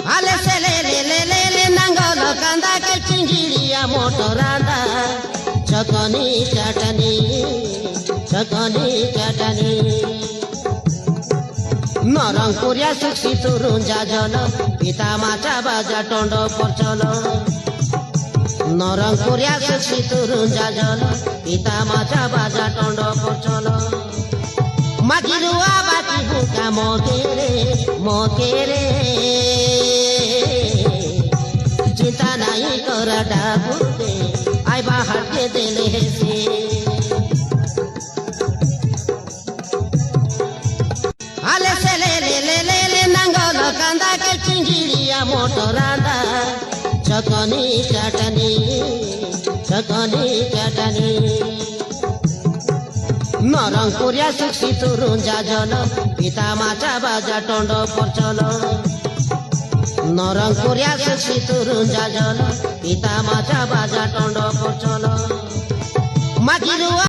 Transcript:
Ale se le nangolo kanda ke chingiriya motoranda chakani chatani नरंग कोरिया सुखी तुरुंजा जल पिता माचा बाजा टोंडो पर चलो नरंग कोरिया सुखी तुरुंजा जल पिता माचा बाजा टोंडो पर चलो मागिरुआ बाकी बुका मोकेरे चिंता नहीं कर डाबुते आई बाहर के दिले से ale se le nangolo kanda ke chingiriya motoranda chakani chatani नरंग कोरिया सुखी तुरुंजा जल पिता माचा बाजा टोंडो पर चलो नरंग कोरिया सुखी तुरुंजा जल पिता माचा बाजा टोंडो पर चलो मागिरुआ